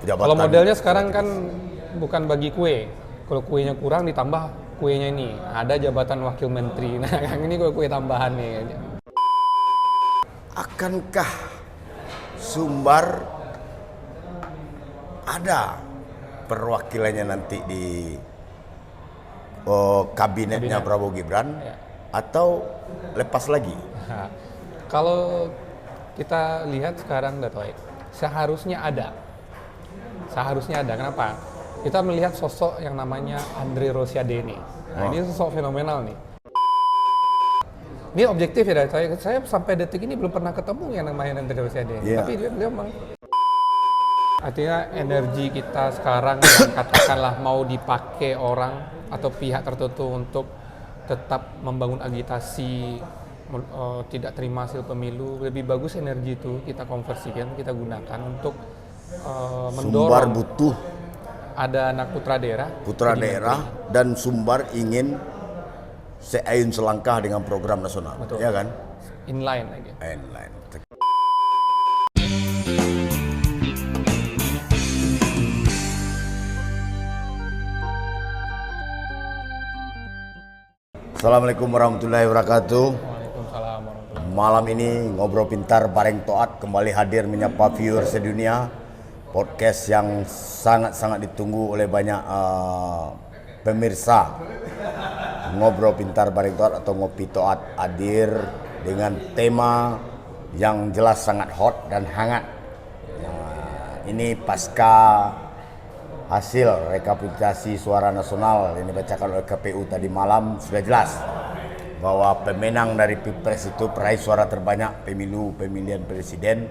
jabatan. Kalau modelnya sekarang kan bukan bagi kue. Kalau kuenya kurang ditambah kuenya ini. Ada jabatan wakil menteri. Nah, yang ini kue tambahan nih. Akankah Sumbar ada perwakilannya nanti di kabinetnya Prabowo Gibran Ya. atau lepas lagi? Nah, kalau kita lihat sekarang Datoy, seharusnya ada. Kenapa? Kita melihat sosok yang namanya Andre Rosiade ini. Nah, ini sosok fenomenal nih. Ini objektif ya, saya sampai detik ini belum pernah ketemu yang namanya Andre Rosiade. Yeah. Tapi dia memang artinya energi kita sekarang yang katakanlah mau dipakai orang atau pihak tertentu untuk tetap membangun agitasi tidak terima hasil pemilu, lebih bagus energi itu kita konversikan, kita gunakan untuk mendorong. Sumbar butuh Ada anak putra daerah dan Sumbar ingin seayun selangkah dengan program nasional. Betul. Ya kan? Inline lagi. Inline. Assalamualaikum warahmatullahi wabarakatuh. Waalaikumsalam warahmatullahi. Malam ini Ngobrol Pintar bareng Toat kembali hadir menyapa viewers sedunia. Podcast yang sangat-sangat ditunggu oleh banyak pemirsa. Ngobrol Pintar bareng Toat atau Ngopi Toat hadir dengan tema yang jelas sangat hot dan hangat. Nah, ini pasca hasil rekapitulasi suara nasional yang dibacakan oleh KPU tadi malam sudah jelas bahwa pemenang dari Pilpres itu peraih suara terbanyak pemilihan presiden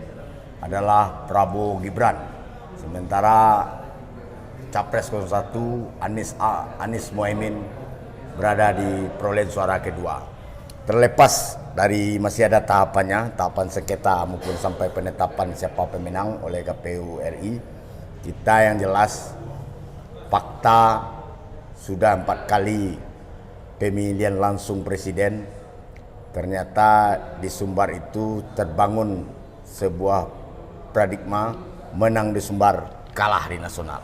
adalah Prabowo Gibran. Sementara Capres 01 Anies Mohaimin berada di perolehan suara kedua. Terlepas dari masih ada tahapan sengketa maupun sampai penetapan siapa pemenang oleh KPU RI, kita yang jelas fakta sudah 4 kali pemilihan langsung presiden. Ternyata di Sumbar itu terbangun sebuah paradigma menang di Sumbar, kalah di nasional.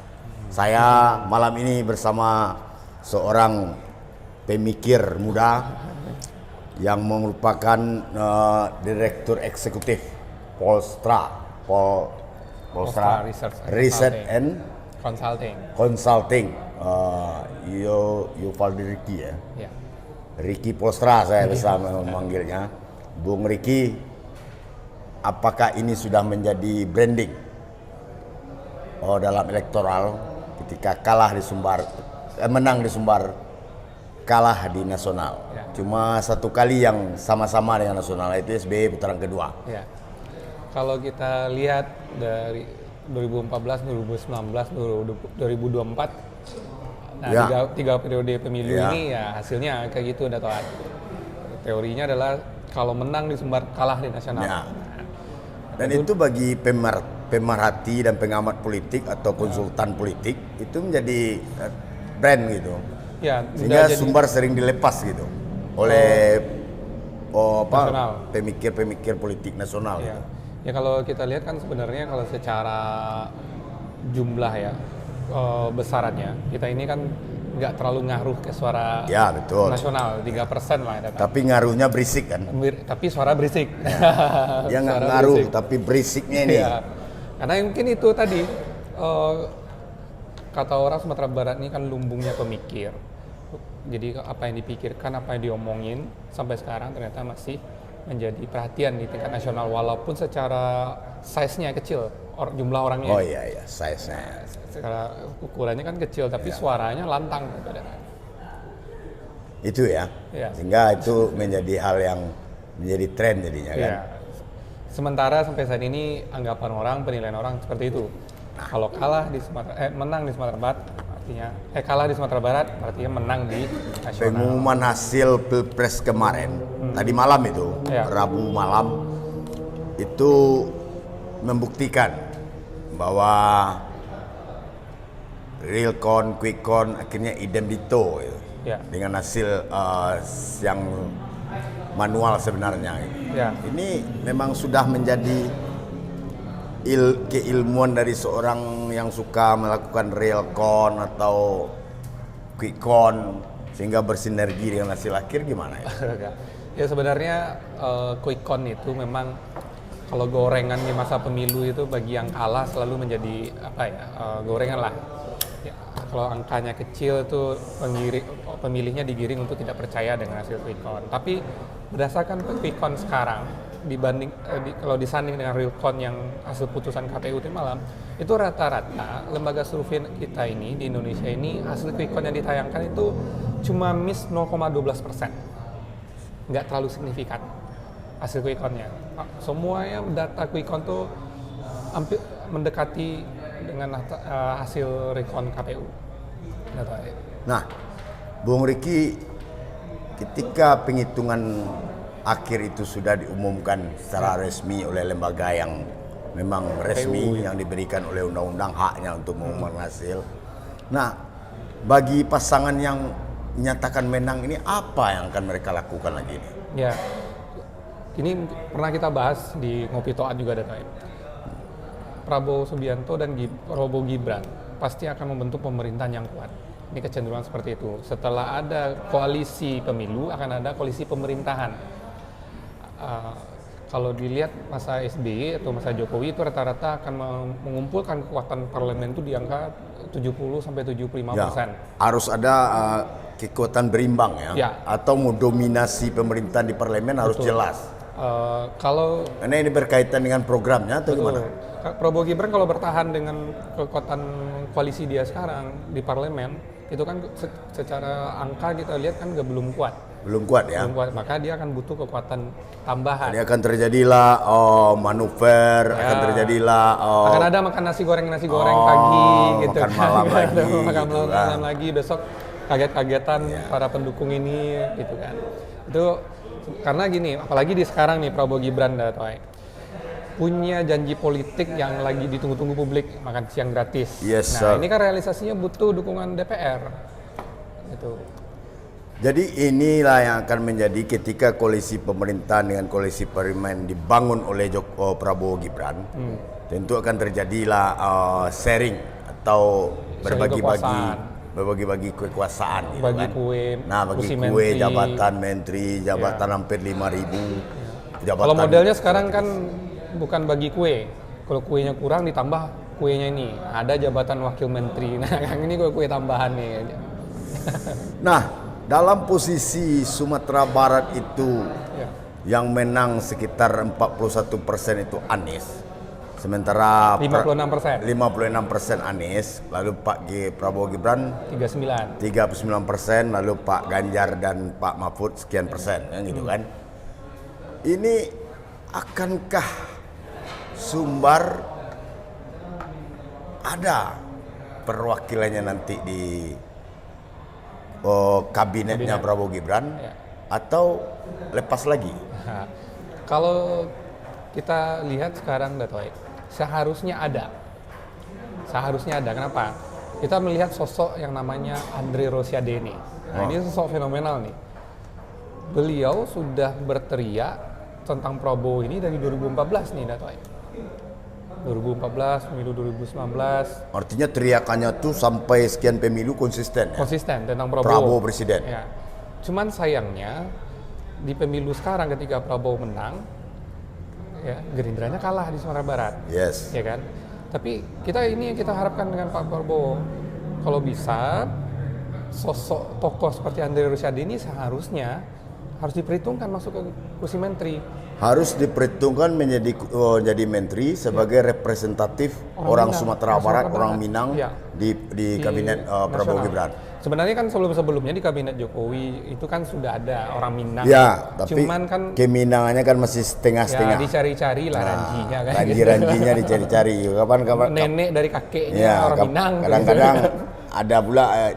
Saya malam ini bersama seorang pemikir muda yang merupakan Direktur Eksekutif Polstra Research and Consulting. Yuvaldi Ricky ya. Ricky Polstra saya bisa memanggilnya. Bung Ricky, apakah ini sudah menjadi branding dalam elektoral ketika kalah di Sumbar, menang di Sumbar, kalah di nasional? Ya. Cuma satu kali yang sama-sama dengan nasional itu SBY putaran kedua. Ya. Kalau kita lihat dari 2014, 2019, 2024, nah Ya. tiga periode pemilu Ya. ini ya hasilnya kayak gitu udah tahu. Teorinya adalah kalau menang di Sumbar kalah di nasional. Ya. Dan itu bagi pemerhati dan pengamat politik atau konsultan politik itu menjadi brand gitu. Ya, Sehingga Sumbar sering dilepas gitu oleh pemikir-pemikir politik nasional. Ya. Gitu. Ya kalau kita lihat kan sebenarnya kalau secara jumlah ya besarannya kita ini kan nggak terlalu ngaruh ke suara Ya, betul. nasional 3% lah ya. Tapi ngaruhnya berisik kan. Tapi suara berisik. Dia nggak Suara ngaruh berisik. tapi berisiknya ini. Ya. Karena mungkin itu tadi kata orang Sumatera Barat ini kan lumbungnya pemikir. Jadi apa yang dipikirkan, apa yang diomongin sampai sekarang ternyata masih menjadi perhatian di tingkat nasional walaupun secara size-nya kecil, jumlah orangnya. Oh iya, size-nya. Secara ukurannya kan kecil tapi suaranya lantang. Itu ya. Ya. Sehingga itu menjadi hal yang menjadi tren jadinya kan. Ya. Sementara sampai saat ini anggapan orang, penilaian orang seperti itu. Kalau kalah di menang di Sumatera Barat artinya kalah di Sumatera Barat artinya menang di nasional. Pengumuman hasil Pilpres kemarin tadi malam itu, Ya. Rabu malam itu membuktikan bahwa real count, quick count akhirnya idem dito gitu. Ya. Dengan hasil yang manual sebenarnya. Ya. Ini memang sudah menjadi keilmuan dari seorang yang suka melakukan realcon atau quickcon sehingga bersinergi dengan hasil akhir gimana ya? Ya sebenarnya quickcon itu memang kalau gorengan di masa pemilu itu bagi yang kalah selalu menjadi gorengan lah. Ya, kalau angkanya kecil itu pemilihnya digiring untuk tidak percaya dengan hasil quickcon. Tapi berdasarkan quickcon sekarang kalau disanding dengan realcon yang hasil putusan KPU tadi malam, itu rata-rata lembaga survei kita ini di Indonesia ini hasil quickcon yang ditayangkan itu cuma miss 0,12%, nggak terlalu signifikan hasil quickconnya. Semuanya data quickcon tuh hampir mendekati dengan hasil recon KPU. Nah, Bung Riki, ketika penghitungan akhir itu sudah diumumkan secara resmi oleh lembaga yang memang resmi, yang diberikan oleh undang-undang haknya untuk mengumumkan hasil. Nah, bagi pasangan yang menyatakan menang ini apa yang akan mereka lakukan lagi ini? Ya, ini pernah kita bahas di Ngopi Toat juga ada Prabowo Subianto dan Prabowo Gibran pasti akan membentuk pemerintahan yang kuat. Ini kecenderungan seperti itu. Setelah ada koalisi pemilu, akan ada koalisi pemerintahan. Kalau dilihat masa SBY atau masa Jokowi itu rata-rata akan mengumpulkan kekuatan parlemen itu di angka 70-75%. Ya, harus ada kekuatan berimbang ya. Atau mendominasi pemerintahan di parlemen harus jelas. Karena ini berkaitan dengan programnya atau gimana? Prabowo Gibran kalau bertahan dengan kekuatan koalisi dia sekarang di parlemen, itu kan secara angka kita lihat kan belum kuat. Belum kuat ya? Belum kuat, maka dia akan butuh kekuatan tambahan. Jadi akan terjadilah manuver, akan terjadilah akan ada makan nasi goreng pagi gitu. Makan malam lagi. Makan malam lagi, besok kaget-kagetan para pendukung ini gitu kan. Itu karena gini, apalagi di sekarang nih Prabowo Gibran punya janji politik yang lagi ditunggu-tunggu publik, makan siang gratis. Yes, ini kan realisasinya butuh dukungan DPR. Gitu. Jadi inilah yang akan menjadi ketika koalisi pemerintahan dengan koalisi parlemen dibangun oleh Prabowo Gibran, tentu akan terjadilah sharing atau berbagi kekuasaan. Gitu bagi kan? kue, nah bagi kue menteri, jabatan menteri, jabatan hampir 5.000 jabatan. Kalau modelnya sekarang kan bukan bagi kue, kalau kuenya kurang ditambah kuenya ini, ada jabatan wakil menteri. Nah ini kue tambahan nih. Nah, dalam posisi Sumatera Barat itu yang menang sekitar 41% itu Anies, sementara 56% Anies, lalu Prabowo Gibran 39%, lalu Pak Ganjar dan Pak Mahfud sekian persen, gitu kan? Ini akankah Sumbar ada perwakilannya nanti di kabinetnya Prabowo Gibran atau lepas lagi? Nah, kalau kita lihat sekarang seharusnya ada. Kenapa? Kita melihat sosok yang namanya Andre Rosiade ini. Nah, ini sosok fenomenal nih. Beliau sudah berteriak tentang Prabowo ini dari 2014 nih, 2014, pemilu 2019. Artinya teriakannya tuh sampai sekian pemilu konsisten ya? Konsisten tentang Prabowo presiden. Ya. Cuman sayangnya di pemilu sekarang ketika Prabowo menang, Gerindranya kalah di Sumatera Barat. Yes. Ya kan? Tapi ini yang kita harapkan dengan Pak Prabowo. Kalau bisa sosok tokoh seperti Andre Rosiade ini seharusnya harus diperhitungkan masuk ke kursi menteri. Harus diperhitungkan jadi menteri sebagai representatif orang Sumatera Barat, orang Minang di kabinet Prabowo Gibran. Sebenarnya kan sebelum-sebelumnya di kabinet Jokowi itu kan sudah ada orang Minang. Ya, tapi cuman kan keminangannya kan masih setengah-setengah. Ya, dicari-cari lah ranjinya kan. Ranji-ranjinya dicari-cari. Kapan nenek dari kakeknya orang Minang. Kadang-kadang ada pula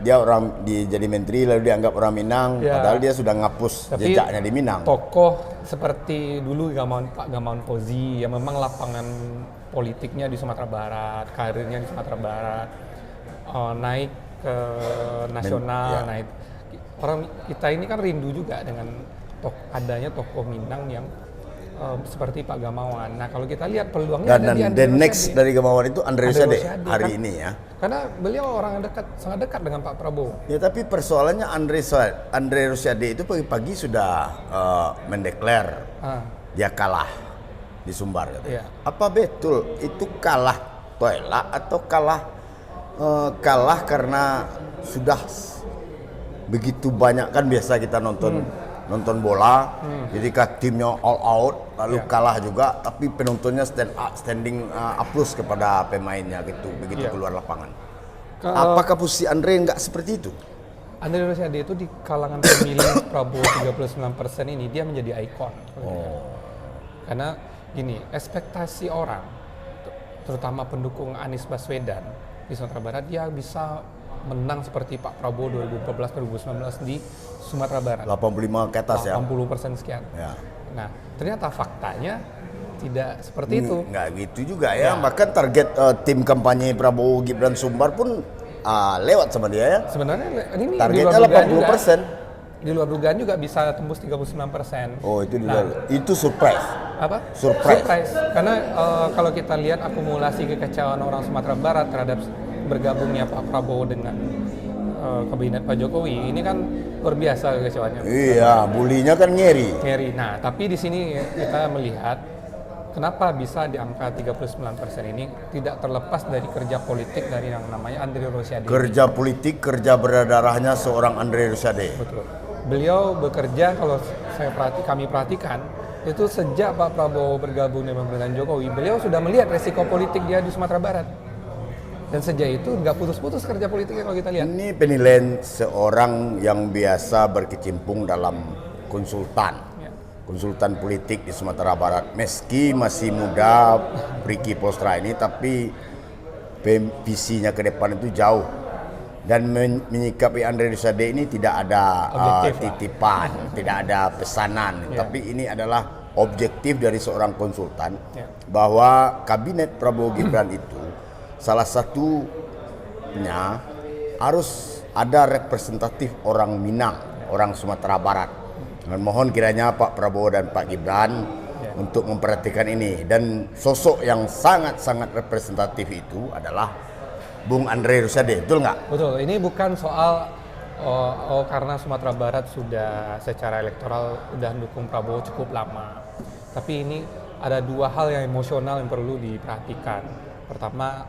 dia orang jadi menteri lalu dianggap orang Minang, padahal dia sudah ngapus jejaknya di Minang. Tokoh seperti dulu Pak Gamawan Fauzi yang memang lapangan politiknya di Sumatera Barat, karirnya di Sumatera Barat, naik ke nasional, naik. Orang kita ini kan rindu juga dengan adanya tokoh Minang yang seperti Pak Gamawan. Nah kalau kita lihat peluangnya ada di Dan Andre the next Rosiade. dari Gamawan itu Andre Rosiade hari kan? ini ya. Karena beliau orang dekat, sangat dekat dengan Pak Prabowo. Ya tapi persoalannya Andre Rosiade itu pagi-pagi sudah mendeklar dia kalah di Sumbar katanya. Iya. Apa betul itu kalah toilet atau kalah karena sudah begitu banyak kan biasa kita nonton bola, jadi timnya all out lalu kalah juga, tapi penontonnya standing applause kepada pemainnya gitu begitu keluar lapangan. Apakah posisi Andre nggak seperti itu? Andre Rosiade itu di kalangan pemilih Prabowo 39% ini dia menjadi ikon. Karena gini, ekspektasi orang, terutama pendukung Anies Baswedan di Sumatera Barat, dia bisa menang seperti Pak Prabowo 2014-2019 di Sumatera Barat. 85 ke atas ya? 80% sekian. Ya. Nah, ternyata faktanya tidak seperti itu. Nggak gitu juga ya. Bahkan target tim kampanye Prabowo Gibran Sumbar pun lewat sama dia ya. Sebenarnya ini targetnya 80%. Di luar dugaan juga bisa tembus 39%. Oh, itu di luar. Itu surprise. Apa? Surprise. Karena kalau kita lihat akumulasi kekecewaan orang Sumatera Barat terhadap bergabungnya Pak Prabowo dengan kabinet Pak Jokowi, ini kan luar biasa kekecewaannya. Iya, bulinya kan ngeri. Nah, tapi di sini kita melihat kenapa bisa di angka 39% ini tidak terlepas dari kerja politik dari yang namanya Andre Rosiade. Kerja politik, kerja berdarahnya seorang Andre Rosiade. Betul. Beliau bekerja, kalau kami perhatikan, itu sejak Pak Prabowo bergabung dengan pemerintahan Jokowi, beliau sudah melihat resiko politik dia di Sumatera Barat. Dan sejak itu nggak putus-putus kerja politiknya kalau kita lihat. Ini penilaian seorang yang biasa berkecimpung dalam konsultan politik di Sumatera Barat. Meski masih muda Ricky Postra ini, tapi visinya ke depan itu jauh. Dan menyikapi Andre Rosiade ini tidak ada titipan, tidak ada pesanan, tapi ini adalah objektif dari seorang konsultan bahwa kabinet Prabowo Gibran itu salah satunya harus ada representatif orang Minang, orang Sumatera Barat. Dan mohon kiranya Pak Prabowo dan Pak Gibran untuk memperhatikan ini. Dan sosok yang sangat-sangat representatif itu adalah Bung Andre Rosiade, betul nggak? Betul, ini bukan soal karena Sumatera Barat sudah secara elektoral sudah mendukung Prabowo cukup lama. Tapi ini ada dua hal yang emosional yang perlu diperhatikan. Pertama,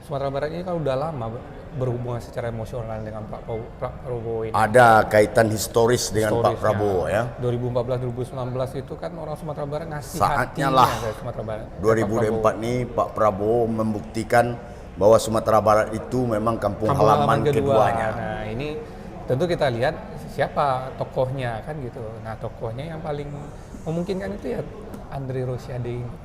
Sumatera Barat ini kan udah lama berhubungan secara emosional dengan Pak Prabowo ini. Ada kaitan historis dengan Pak Prabowo ya. 2014-2019 itu kan orang Sumatera Barat ngasih saatnya hatinya lah ke Sumatera Barat. 2024 nih Pak Prabowo membuktikan bahwa Sumatera Barat itu memang kampung halaman keduanya. Nah ini tentu kita lihat siapa tokohnya kan gitu. Nah tokohnya yang paling memungkinkan itu ya Andre Rosiade ini.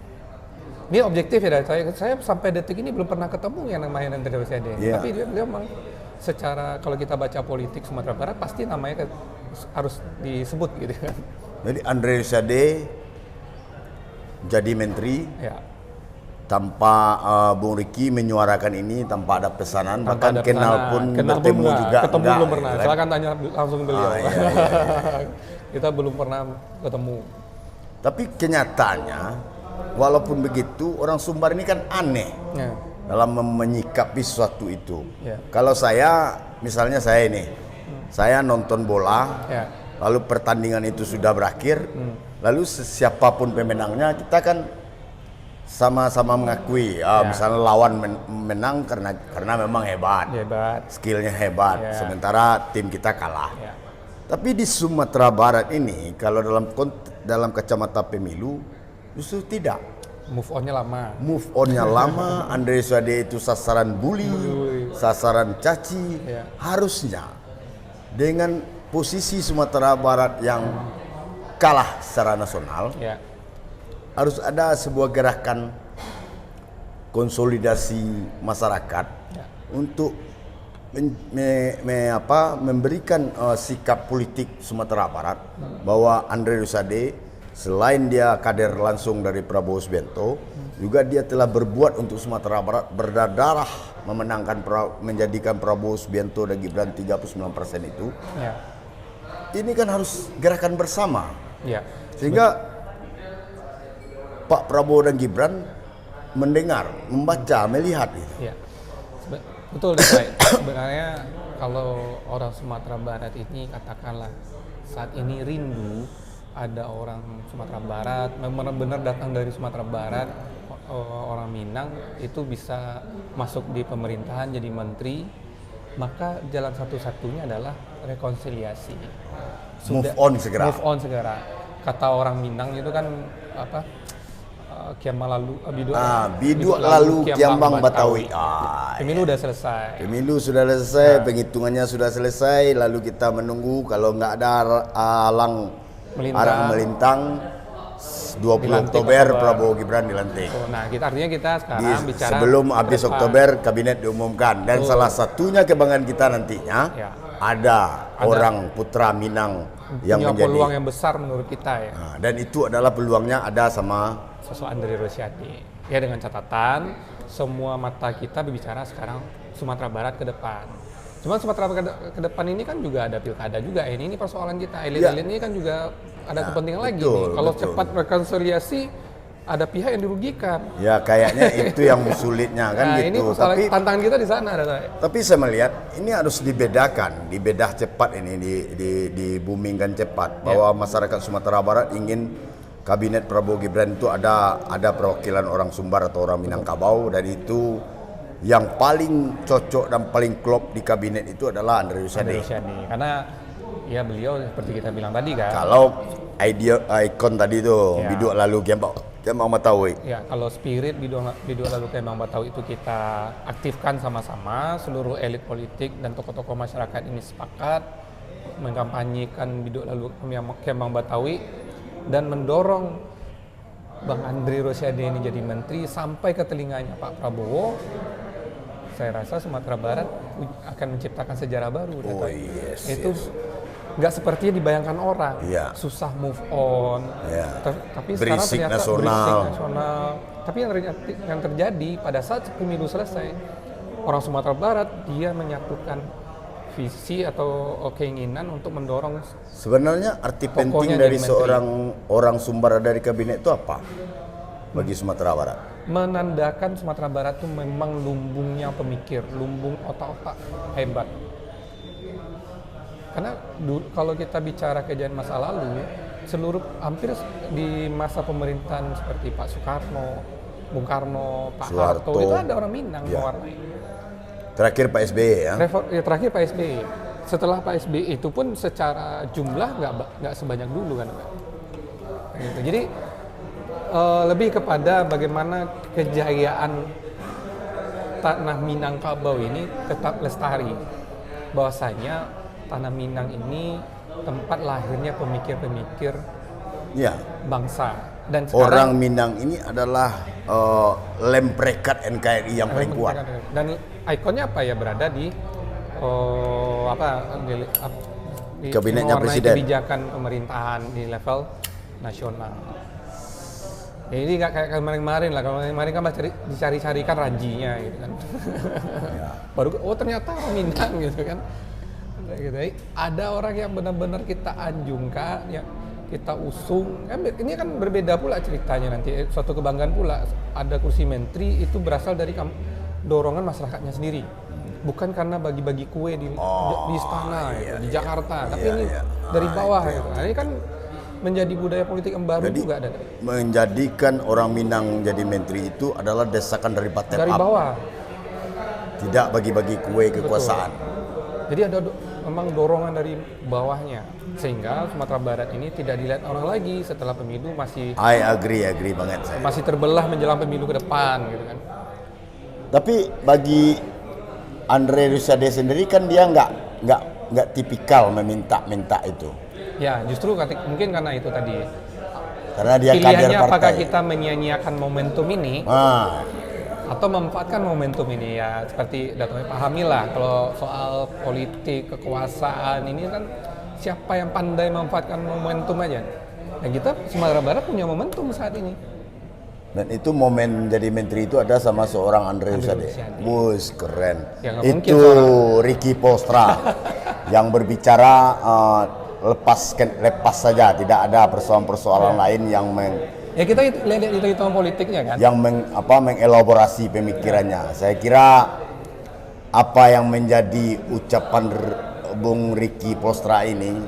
Ini objektif ya dari saya sampai detik ini belum pernah ketemu yang namanya Andre Rosiade. Tapi dia memang secara kalau kita baca politik Sumatera Barat pasti namanya harus disebut gitu kan. Jadi Andre Rosiade jadi menteri tanpa Bung Riki menyuarakan ini, tanpa ada pesanan, bahkan kenal pun bertemu juga. Ketemu belum pernah. Silakan tanya langsung beliau. Kita belum pernah ketemu. Tapi kenyataannya, walaupun begitu, orang Sumbar ini kan aneh dalam menyikapi sesuatu itu. Kalau saya, misalnya saya ini, saya nonton bola, lalu pertandingan itu sudah berakhir, lalu siapapun pemenangnya, kita kan sama-sama mengakui, misalnya lawan menang karena memang hebat, skillnya hebat, sementara tim kita kalah. Tapi di Sumatera Barat ini, kalau dalam kacamata pemilu, justru tidak. Move on-nya lama. Andre Rosiade itu sasaran bully, sasaran caci. Harusnya dengan posisi Sumatera Barat yang kalah secara nasional, harus ada sebuah gerakan konsolidasi masyarakat untuk memberikan sikap politik Sumatera Barat bahwa Andre Rosiade selain dia kader langsung dari Prabowo Subianto, juga dia telah berbuat untuk Sumatera Barat, berdarah menjadikan Prabowo Subianto dan Gibran 39% itu. Ini kan harus gerakan bersama. Sehingga Pak Prabowo dan Gibran mendengar, membaca, melihat itu. Ya, betul deh, Pak. Sebenarnya kalau orang Sumatera Barat ini katakanlah saat ini rindu ada orang Sumatera Barat, benar-benar datang dari Sumatera Barat, orang Minang itu bisa masuk di pemerintahan jadi menteri, maka jalan satu-satunya adalah rekonsiliasi. Move on segera. Move on segera. Kata orang Minang itu kan apa? Kiamat lalu, biduk lalu Kiambang Batawi. Pemilu udah selesai. Pemilu sudah selesai, penghitungannya sudah selesai, lalu kita menunggu kalau nggak ada halang melintang 20 Oktober Prabowo Gibran dilantik. Nah, artinya kita sekarang bicara sebelum habis Oktober kabinet diumumkan dan salah satunya kebanggaan kita nantinya ada orang putra Minang yang punya menjadi peluang yang besar menurut kita ya. Nah, dan itu adalah peluangnya ada sama sosok Andre Rosiade. Ya dengan catatan semua mata kita berbicara sekarang Sumatera Barat ke depan. Cuma Sumatera ke depan ini kan juga ada pilkada juga. Ini persoalan kita. Elit-elit ini kan juga ada kepentingan lagi nih. Kalau cepat rekonsiliasi ada pihak yang dirugikan. Ya kayaknya itu yang sulitnya kan gitu. Ini tapi tantangan kita di sana ada. Tapi saya melihat ini harus dibedakan, dibedah cepat ini, dibumingkan cepat bahwa masyarakat Sumatera Barat ingin kabinet Prabowo Gibran itu ada perwakilan orang Sumbar atau orang Minangkabau, dan itu yang paling cocok dan paling klop di kabinet itu adalah Andre Rosiade. Karena ya beliau seperti kita bilang tadi kan. Kalau ikon tadi itu biduk lalu Kiambang Batawi. Ya, kalau spirit biduk lalu Kiambang Batawi itu kita aktifkan sama-sama, seluruh elit politik dan tokoh-tokoh masyarakat ini sepakat mengkampanyekan biduk lalu Kiambang Batawi dan mendorong Bang Andre Rosiade ini jadi menteri sampai ke telinganya Pak Prabowo. Saya rasa Sumatera Barat akan menciptakan sejarah baru. Itu nggak seperti yang dibayangkan orang. Susah move on. Tapi sekarang ternyata berisik nasional. Tapi yang terjadi pada saat pemilu selesai, orang Sumatera Barat dia menyatukan visi atau keinginan untuk mendorong. Sebenarnya arti penting dari seorang orang Sumbar dari kabinet itu apa bagi Sumatera Barat? Menandakan Sumatera Barat itu memang lumbungnya pemikir, lumbung otak-otak hebat. Karena kalau kita bicara kejadian masa lalu, hampir di masa pemerintahan seperti Pak Soekarno, Bung Karno, Pak Harto, itu ada orang Minang mewarnai. Terakhir Pak SBY ya? Terakhir Pak SBY. Setelah Pak SBY itu pun secara jumlah nggak sebanyak dulu kan. Gitu. Jadi lebih kepada bagaimana kejayaan tanah Minangkabau ini tetap lestari. Bahwasanya tanah Minang ini tempat lahirnya pemikir-pemikir bangsa. Dan sekarang, orang Minang ini adalah lemprekat NKRI yang paling kuat. Dan ikonnya apa ya, berada di kabinetnya presiden, kebijakan pemerintahan di level nasional. Jadi nggak kayak kemarin-kemarin lah. Kemarin kan dicari-carikan ranjinya gitu kan. Baru ternyata orang Minang gitu kan. Gitu. Ada orang yang benar-benar kita anjungkan, yang kita usung. Ini kan berbeda pula ceritanya nanti. Suatu kebanggaan pula. Ada kursi menteri itu berasal dari dorongan masyarakatnya sendiri. Bukan karena bagi-bagi kue di istana di Jakarta, tapi ini dari bawah gitu. Nah, ini kan menjadi budaya politik yang baru. Jadi, juga ada. Menjadikan orang Minang jadi menteri itu adalah desakan dari bottom dari bawah. Tidak bagi-bagi kue kekuasaan. Betul. Jadi ada memang dorongan dari bawahnya, sehingga Sumatera Barat ini tidak dilihat orang lagi setelah pemilu masih. I agree banget saya. Masih terbelah menjelang pemilu ke depan gitu kan. Tapi bagi Andre Rosiade sendiri kan dia nggak tipikal meminta itu. Ya, justru mungkin karena itu tadi. Karena dia kader pilihannya partai. Apakah kita menyia-nyiakan momentum ini atau memanfaatkan momentum ini, ya seperti datangnya pahami lah kalau soal politik kekuasaan ini kan siapa yang pandai memanfaatkan momentum aja. Nah kita Sumatera Barat punya momentum saat ini. Dan itu momen jadi menteri itu ada sama seorang Andre Rosiade. Bus keren. Ya, itu Ricky Postra yang berbicara lepas saja, tidak ada persoalan-persoalan lain yang Ya kita lihat hitung politiknya kan. yang mengelaborasi pemikirannya. Saya kira apa yang menjadi ucapan Bung Ricky Postra ini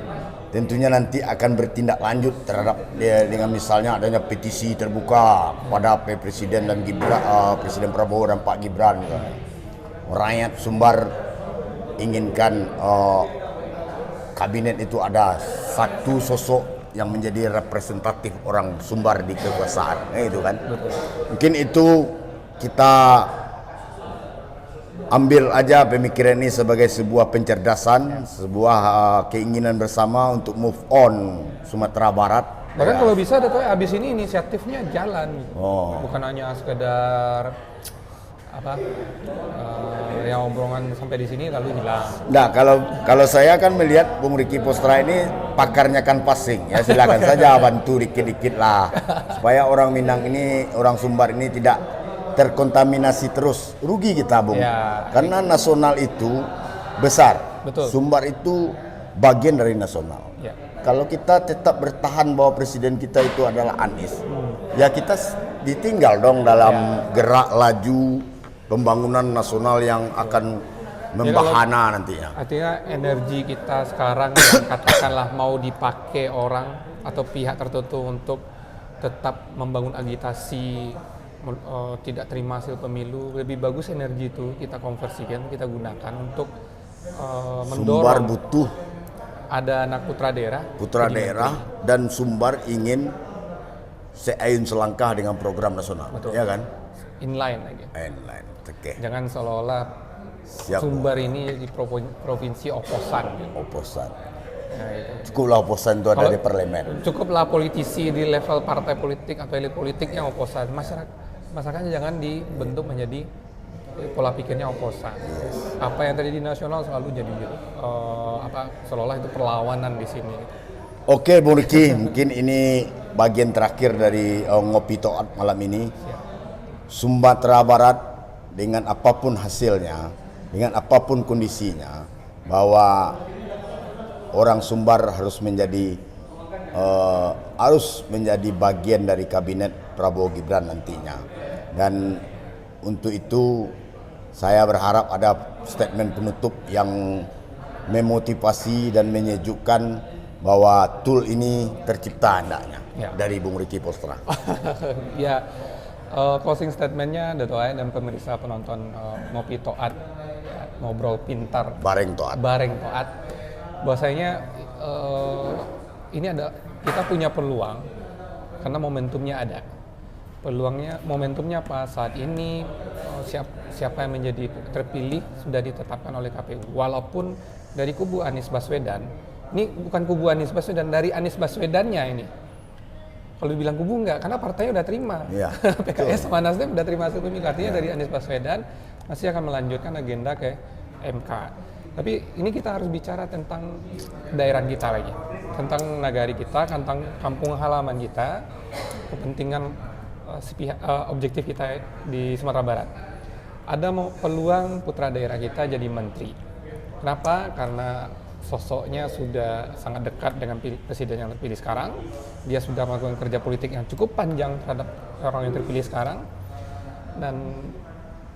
tentunya nanti akan bertindak lanjut terhadap dia dengan misalnya adanya petisi terbuka pada Presiden dan Presiden Prabowo dan Pak Gibran. Rakyat Sumbar inginkan kabinet itu ada satu sosok yang menjadi representatif orang Sumbar di kekuasaan, itu kan. Mungkin itu kita ambil aja pemikiran ini sebagai sebuah pencerdasan, sebuah keinginan bersama untuk move on Sumatera Barat. Bahkan kalau bisa Dato' abis ini inisiatifnya jalan, bukan hanya sekedar yang obrolan sampai di sini lalu hilang. Nah, kalau saya kan melihat Bung Ricky Postra ini pakarnya kan passing, ya silakan saja bantu dikit-dikit lah supaya orang Minang ini, orang Sumbar ini tidak terkontaminasi terus. Rugi kita, Bung. Ya, karena nasional itu besar. Betul. Sumbar itu bagian dari nasional. Ya. Kalau kita tetap bertahan bahwa presiden kita itu adalah Anies, ya kita ditinggal dong dalam gerak laju pembangunan nasional yang akan membahana nantinya. Artinya energi kita sekarang yang katakanlah mau dipakai orang atau pihak tertentu untuk tetap membangun agitasi tidak terima hasil pemilu, lebih bagus energi itu kita konversikan, kita gunakan untuk mendorong. Sumbar butuh ada anak putra daerah dan Sumbar ingin seayun selangkah dengan program nasional. Betul. Ya kan? Inline lagi. Inline. Oke. Jangan seolah-olah Sumbar ini di provinsi oposan. Oposan. Nah, itu. Cukuplah oposan itu ada di parlemen. Cukuplah politisi di level partai politik atau elit politik yang oposan. Masyarakatnya jangan dibentuk menjadi pola pikirnya oposan. Apa yang terjadi di nasional selalu jadi seolah-olah itu perlawanan di sini. Oke, Bung Ricky, mungkin ini bagian terakhir dari Ngopi Toat malam ini. Sumatera Barat dengan apapun hasilnya, dengan apapun kondisinya, bahwa orang Sumbar harus menjadi bagian dari kabinet Prabowo Gibran nantinya. Dan untuk itu saya berharap ada statement penutup yang memotivasi dan menyejukkan bahwa tool ini tercipta hendaknya dari Bung Ricky Postra. Ya, closing statementnya Dato' dan pemirsa penonton Ngopi Toat, ngobrol pintar Bareng Toat. Bahwasanya ini kita punya peluang karena momentumnya ada. Momentumnya apa? Saat ini siapa yang menjadi terpilih sudah ditetapkan oleh KPU. Walaupun dari kubu Anies Baswedan, ini bukan kubu Anies Baswedan, dari Anies Baswedannya ini. Kalau dibilang kubu enggak, karena partainya udah terima. Ya, PKS sama Nasdem udah terima hasil pemilu. Artinya dari Anies Baswedan masih akan melanjutkan agenda ke MK. Tapi ini kita harus bicara tentang daerah kita lagi, tentang nagari kita, tentang kampung halaman kita, kepentingan objektif kita di Sumatera Barat. Ada peluang putra daerah kita jadi menteri. Kenapa? Karena sosoknya sudah sangat dekat dengan presiden yang terpilih sekarang. Dia sudah melakukan kerja politik yang cukup panjang terhadap orang yang terpilih sekarang. Dan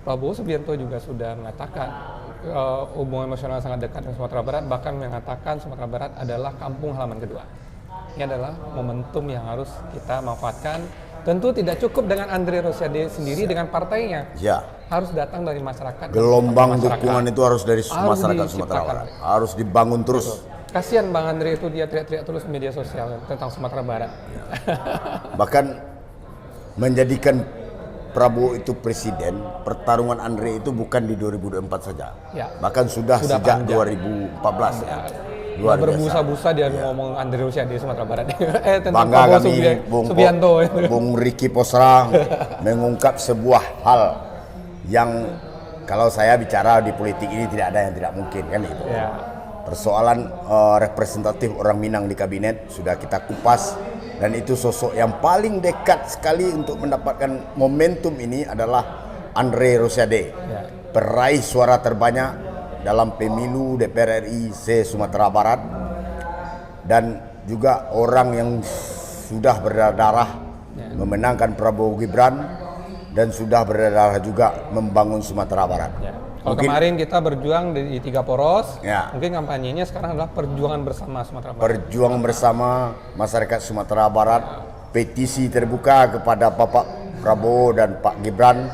Prabowo Subianto juga sudah mengatakan hubungan emosional sangat dekat dengan Sumatera Barat, bahkan mengatakan Sumatera Barat adalah kampung halaman kedua. Ini adalah momentum yang harus kita manfaatkan. Tentu tidak cukup dengan Andre Rosiade sendiri dengan partainya. Ya. Harus datang dari masyarakat. Gelombang dukungan itu harus dari masyarakat Sumatera Barat. Harus dibangun terus. Kasihan Bang Andre itu dia teriak-teriak terus di media sosial tentang Sumatera Barat. Ya. Bahkan menjadikan Prabowo itu presiden, pertarungan Andre itu bukan di 2024 saja. Ya. Bahkan sudah sejak panjang. 2014 ya. Berbusa-busa dia ngomong Andre Rosiade di Sumatera Barat. Tentang bangga kami Subianto. Bung Ricky Postra mengungkap sebuah hal yang kalau saya bicara di politik ini tidak ada yang tidak mungkin kan itu. Ya. Persoalan representatif orang Minang di kabinet sudah kita kupas, dan itu sosok yang paling dekat sekali untuk mendapatkan momentum ini adalah Andre Rosiade. Ya. Peraih suara terbanyak dalam pemilu DPR RI se-Sumatera Barat, dan juga orang yang sudah berdarah memenangkan Prabowo Gibran, dan sudah berdarah juga membangun Sumatera Barat. Ya. Kalau kemarin kita berjuang di 3 poros, Ya. mungkin kampanyenya sekarang adalah perjuangan bersama Sumatera Barat. Perjuangan bersama masyarakat Sumatera Barat, petisi terbuka kepada Bapak Prabowo dan Pak Gibran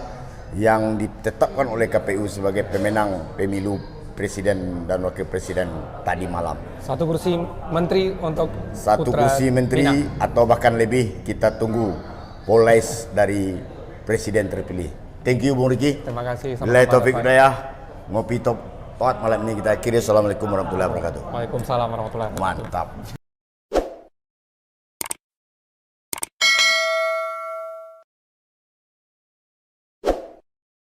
yang ditetapkan oleh KPU sebagai pemenang pemilu Presiden dan Wakil Presiden tadi malam. 1 kursi menteri untuk 1 putra kursi menteri Minang. atau bahkan lebih, kita tunggu polais dari Presiden terpilih. Thank you Bung Riki. Terima kasih. Billahi Sama-sama, taufik Pak. hidayah. Ngopi top malam ini kita akhiri. Assalamualaikum warahmatullahi wabarakatuh. Waalaikumsalam warahmatullahi wabarakatuh. Mantap.